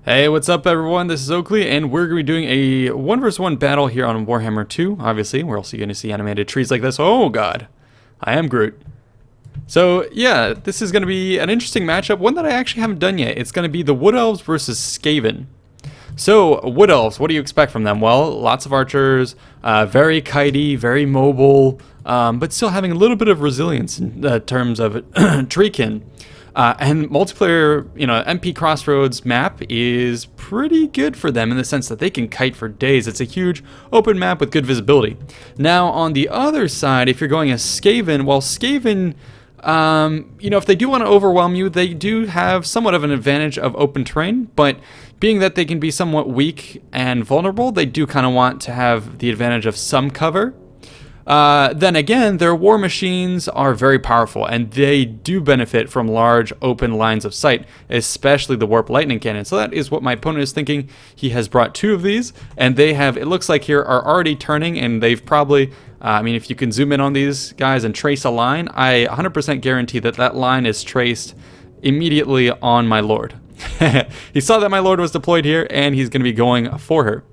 Hey, what's up everyone? This is Oakley, and we're going to be doing a 1 vs 1 battle here on Warhammer 2, obviously. We're also going to see animated trees like this. Oh god, I am Groot. So yeah, this is going to be an interesting matchup, one that I actually haven't done yet. It's going to be the Wood Elves versus Skaven. So, Wood Elves, what do you expect from them? Well, lots of archers, very kitey, very mobile, but still having a little bit of resilience in terms of treekin. And multiplayer, MP Crossroads map is pretty good for them in the sense that they can kite for days. It's a huge open map with good visibility. Now, on the other side, if you're going as Skaven, well, Skaven, if they do want to overwhelm you, they do have somewhat of an advantage of open terrain, but being that they can be somewhat weak and vulnerable, they do kind of want to have the advantage of some cover. Then again, their war machines are very powerful, and they do benefit from large open lines of sight, especially the warp lightning cannon. So that is what my opponent is thinking. He has brought 2 of these, and they have, it looks like here, are already turning, and they've probably, if you can zoom in on these guys and trace a line, I 100% guarantee that that line is traced immediately on my lord. He saw that my lord was deployed here, and he's going to be going for her,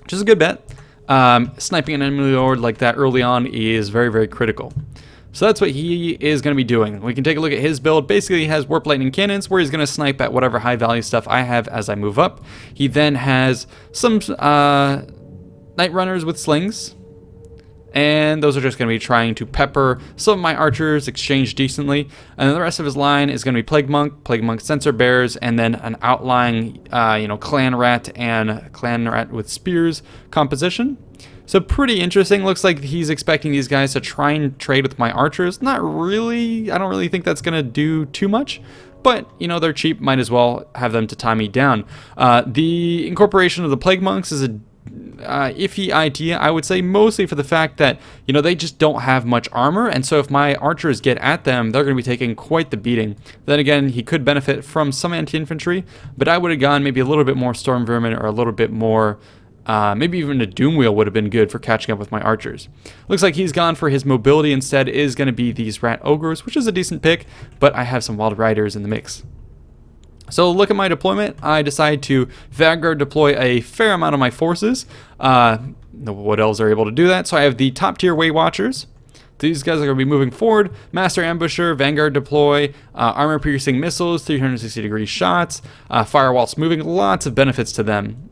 which is a good bet. Sniping an enemy lord like that early on is very, very critical. So that's what he is going to be doing. We can take a look at his build. Basically, he has warp lightning cannons where he's going to snipe at whatever high value stuff I have as I move up. He then has some night runners with slings, and those are just going to be trying to pepper some of my archers, exchange decently. And then the rest of his line is going to be Plague Monk sensor bears, and then an outlying, clan rat and clan rat with spears composition. So pretty interesting. Looks like he's expecting these guys to try and trade with my archers. Not really. I don't really think that's going to do too much. But, they're cheap. Might as well have them to tie me down. The incorporation of the Plague Monks is a iffy idea, I would say, mostly for the fact that they just don't have much armor, and so if my archers get at them, they're going to be taking quite the beating. Then again, he could benefit from some anti-infantry, but I would have gone maybe a little bit more storm vermin, or a little bit more maybe even a doom wheel would have been good for catching up with my archers. Looks like he's gone for his mobility instead, is going to be these rat ogres, which is a decent pick, but I have some wild riders in the mix. So look at my deployment. I decide to Vanguard deploy a fair amount of my forces. The Wood Elves are able to do that. So I have the top tier Way Watchers. These guys are going to be moving forward. Master Ambusher, Vanguard deploy, armor piercing missiles, 360 degree shots, firewalls moving, lots of benefits to them.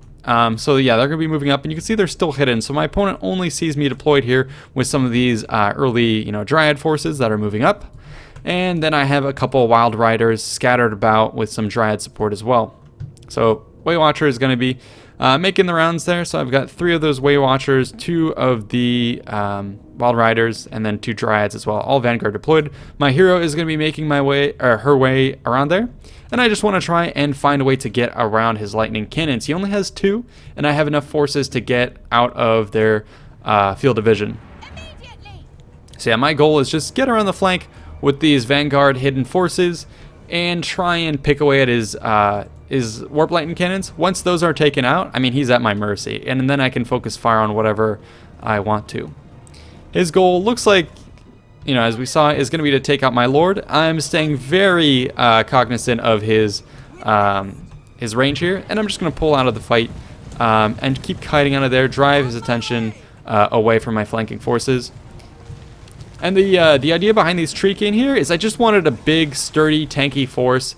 So yeah, they're going to be moving up, and you can see they're still hidden. So my opponent only sees me deployed here with some of these early, Dryad forces that are moving up. And then I have a couple Wild Riders scattered about with some Dryad support as well. So Way Watcher is going to be making the rounds there. So I've got 3 of those Way Watchers, 2 of the Wild Riders, and then 2 Dryads as well, all Vanguard deployed. My hero is going to be making her way around there. And I just want to try and find a way to get around his lightning cannons. He only has 2, and I have enough forces to get out of their field of vision. So yeah, my goal is just get around the flank with these Vanguard hidden forces and try and pick away at his warp lightning cannons. Once those are taken out, he's at my mercy, and then I can focus fire on whatever I want to. His goal looks like, as we saw, is going to be to take out my lord. I'm staying very cognizant of his range here, and I'm just going to pull out of the fight and keep kiting out of there, drive his attention away from my flanking forces. And the idea behind these treekin here is I just wanted a big, sturdy, tanky force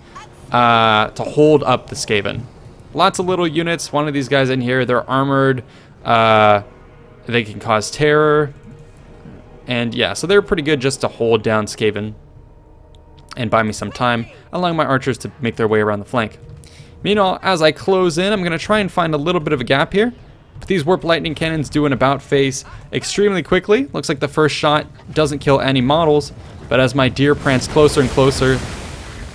to hold up the Skaven. Lots of little units. One of these guys in here, they're armored. They can cause terror. And yeah, so they're pretty good just to hold down Skaven and buy me some time, allowing my archers to make their way around the flank. Meanwhile, as I close in, I'm going to try and find a little bit of a gap here. But these warp lightning cannons do an about face extremely quickly. Looks like the first shot doesn't kill any models, but as my deer prance closer and closer,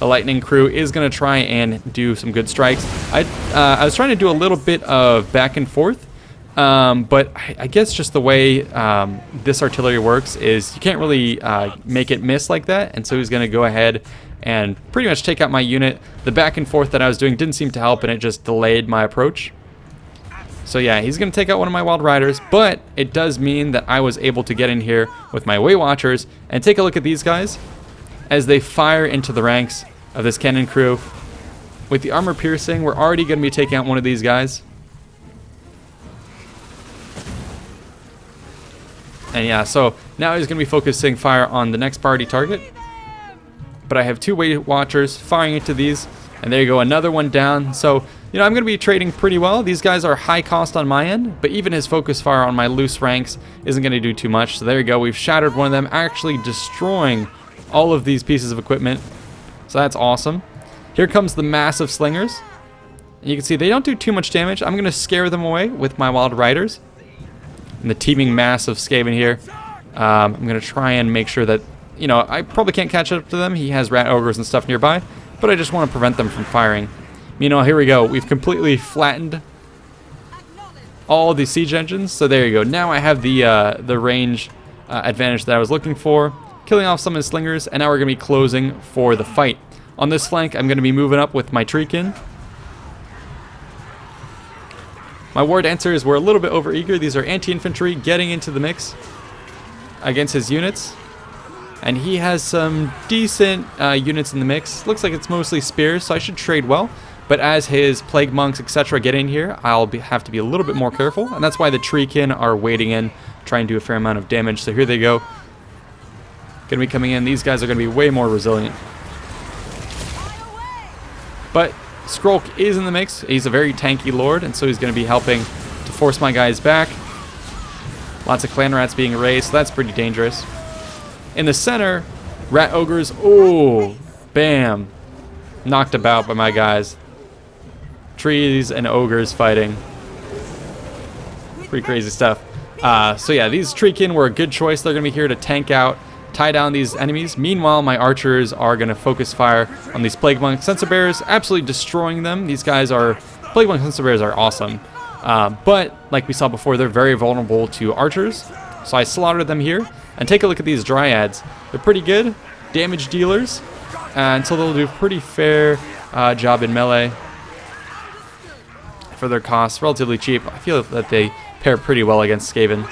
the lightning crew is going to try and do some good strikes. I was trying to do a little bit of back and forth, but I guess just the way this artillery works is you can't really make it miss like that, and so he's going to go ahead and pretty much take out my unit. The back and forth that I was doing didn't seem to help, and it just delayed my approach. So yeah, he's going to take out one of my Wild Riders, but it does mean that I was able to get in here with my Way Watchers and take a look at these guys as they fire into the ranks of this cannon crew. with the armor piercing, we're already going to be taking out one of these guys. And yeah, so now he's going to be focusing fire on the next priority target. But I have 2 Weight Watchers firing into these. And there you go, another one down. So, you know, I'm going to be trading pretty well. These guys are high cost on my end, but even his focus fire on my loose ranks isn't going to do too much. So there you go, we've shattered one of them, actually destroying all of these pieces of equipment. So that's awesome. Here comes the massive slingers. And you can see they don't do too much damage. I'm going to scare them away with my Wild Riders. And the teeming mass of Skaven here. I'm going to try and make sure that, you know, I probably can't catch up to them. He has rat ogres and stuff nearby, but I just want to prevent them from firing. You know, here we go. We've completely flattened all the siege engines. So there you go. Now I have the range advantage that I was looking for, killing off some of the slingers, and now we're going to be closing for the fight. On this flank, I'm going to be moving up with my Treekin. My war dancers were a little bit overeager. These are anti-infantry getting into the mix against his units. And he has some decent units in the mix. Looks like it's mostly spears, so I should trade well. But as his plague monks, etc. get in here, I'll have to be a little bit more careful. And that's why the Treekin are waiting in, trying to do a fair amount of damage. So here they go. Going to be coming in. These guys are going to be way more resilient. But Skrulk is in the mix. He's a very tanky lord, and so he's going to be helping to force my guys back. Lots of clan rats being raised, so that's pretty dangerous. In the center, rat ogres, oh, bam. Knocked about by my guys. Trees and ogres fighting. Pretty crazy stuff. So yeah, these Treekin were a good choice. They're going to be here to tank out, tie down these enemies. Meanwhile, my archers are going to focus fire on these Plague Monk Censer Bears, absolutely destroying them. These guys are, Plague Monk Censer Bears are awesome. But, like we saw before, they're very vulnerable to archers. So I slaughtered them here. And take a look at these Dryads. They're pretty good damage dealers. And so they'll do a pretty fair job in melee. For their costs, relatively cheap. I feel that they pair pretty well against Skaven.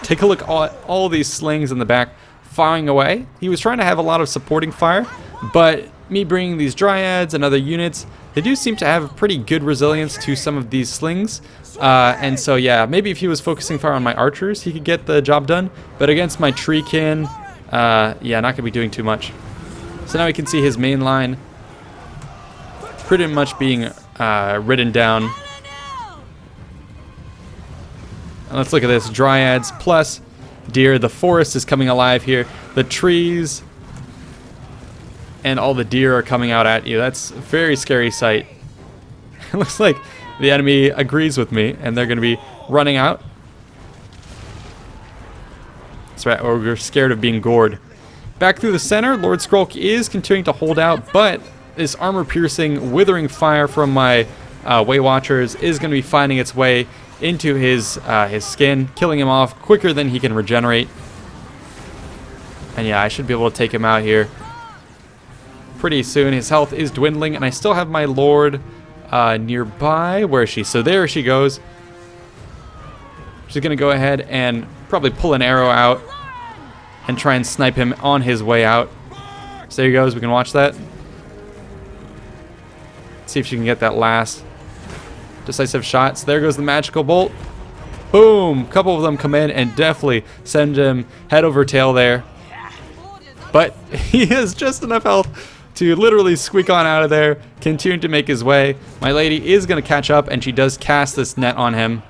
Take a look at all these slings in the back firing away. He was trying to have a lot of supporting fire, but me bringing these Dryads and other units, they do seem to have pretty good resilience to some of these slings. And so yeah, maybe if he was focusing fire on my archers, he could get the job done. But against my Treekin, yeah, not going to be doing too much. So now we can see his main line pretty much being ridden down. And let's look at this. Dryads plus deer. The forest is coming alive here. The trees and all the deer are coming out at you. That's a very scary sight. It looks like the enemy agrees with me, and they're going to be running out. That's right, ogre, scared of being gored. Back through the center, Lord Skrulk is continuing to hold out, but this armor-piercing, withering fire from my Weight Watchers is going to be finding its way into his skin, killing him off quicker than he can regenerate. And yeah, I should be able to take him out here pretty soon. His health is dwindling, and I still have my Lord nearby. Where is she? So there she goes. She's going to go ahead and probably pull an arrow out and try and snipe him on his way out. So there he goes. We can watch that. See if she can get that last decisive shot. So there goes the magical bolt. Boom! A couple of them come in and definitely send him head over tail there. But he has just enough health to literally squeak on out of there, continue to make his way. My lady is going to catch up, and she does cast this net on him,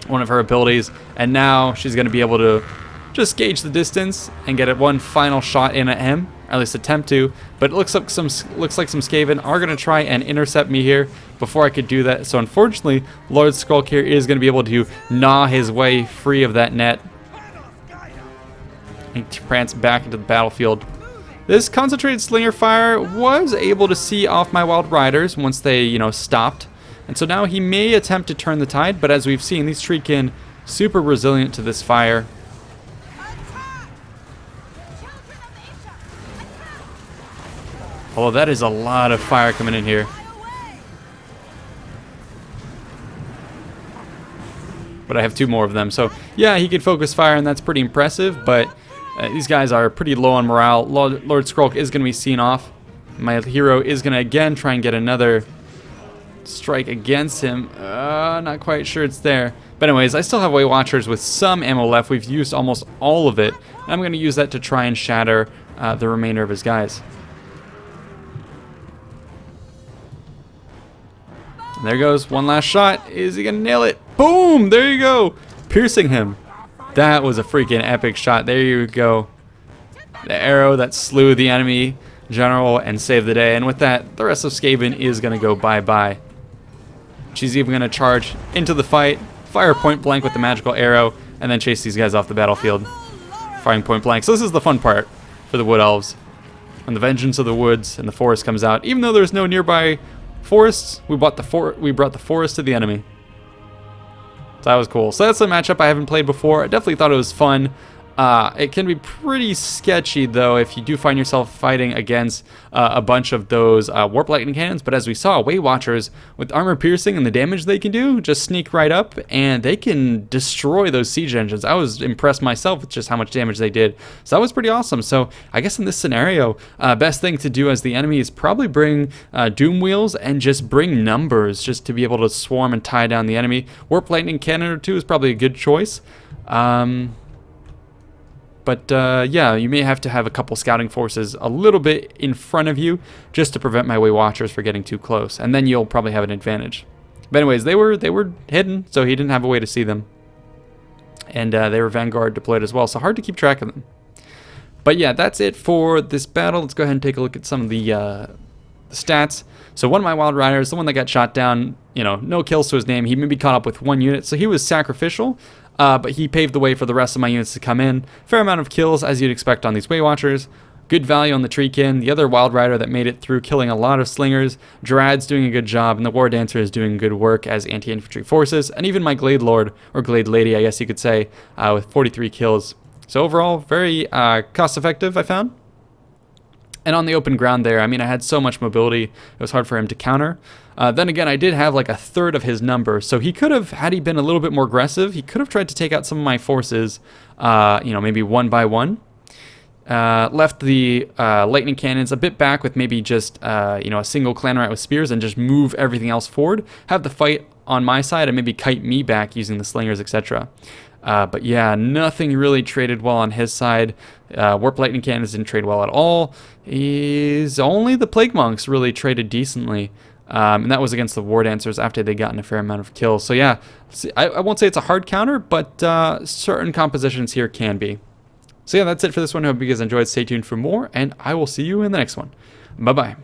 one of her abilities, and now she's going to be able to just gauge the distance and get one final shot in at him, or at least attempt to. But it looks like some Skaven are going to try and intercept me here before I could do that. So unfortunately, Lord Skrulk here is going to be able to gnaw his way free of that net and prance back into the battlefield. This concentrated slinger fire was able to see off my Wild Riders once they, you know, stopped. And so now he may attempt to turn the tide, but as we've seen, these Treekin super resilient to this fire. Although that is a lot of fire coming in here. But I have 2 more of them. So yeah, he could focus fire, and that's pretty impressive, but these guys are pretty low on morale. Lord Skrulk is going to be seen off. My hero is going to again try and get another strike against him. Not quite sure it's there. But anyways, I still have Weight Watchers with some ammo left. We've used almost all of it. And I'm going to use that to try and shatter the remainder of his guys. And there goes one last shot. Is he going to nail it? Boom! There you go. Piercing him. That was a freaking epic shot. There you go. The arrow that slew the enemy general and saved the day. And with that, the rest of Skaven is going to go bye-bye. She's even going to charge into the fight, fire point blank with the magical arrow, and then chase these guys off the battlefield. Firing point blank. So this is the fun part for the Wood Elves. When the vengeance of the woods and the forest comes out, even though there's no nearby forests, we brought the forest to the enemy. So that was cool. So that's a matchup I haven't played before. I definitely thought it was fun. It can be pretty sketchy, though, if you do find yourself fighting against a bunch of those Warp Lightning Cannons. But as we saw, Weight Watchers, with armor piercing and the damage they can do, just sneak right up, and they can destroy those siege engines. I was impressed myself with just how much damage they did. So that was pretty awesome. So I guess in this scenario, best thing to do as the enemy is probably bring Doom Wheels and just bring numbers, just to be able to swarm and tie down the enemy. Warp Lightning Cannon or two is probably a good choice. But yeah, you may have to have a couple scouting forces a little bit in front of you just to prevent my Weight Watchers from getting too close. And then you'll probably have an advantage. But anyways, they were hidden, so he didn't have a way to see them. And they were Vanguard deployed as well, so hard to keep track of them. But yeah, that's it for this battle. Let's go ahead and take a look at some of the stats. So one of my Wild Riders, the one that got shot down, you know, no kills to his name. He maybe caught up with one unit, so he was sacrificial. But he paved the way for the rest of my units to come in. Fair amount of kills, as you'd expect on these Weight Watchers. Good value on the Treekin. The other Wild Rider that made it through killing a lot of Slingers. Drad's doing a good job, and the War Dancer is doing good work as anti-infantry forces. And even my Glade Lord, or Glade Lady, I guess you could say, with 43 kills. So overall, very cost-effective, I found. And on the open ground there, I mean, I had so much mobility, it was hard for him to counter. Then again, I did have like a third of his number, so he could have, had he been a little bit more aggressive, he could have tried to take out some of my forces, you know, maybe one by one. Left the lightning cannons a bit back with maybe just, you know, a single clan rat with spears and just move everything else forward. Have the fight on my side and maybe kite me back using the slingers, etc. But yeah, nothing really traded well on his side. Warp Lightning Cannons didn't trade well at all. Only the Plague Monks really traded decently. And that was against the War Dancers after they'd gotten a fair amount of kills. So yeah, I won't say it's a hard counter, but certain compositions here can be. So yeah, that's it for this one. I hope you guys enjoyed. Stay tuned for more, and I will see you in the next one. Bye-bye.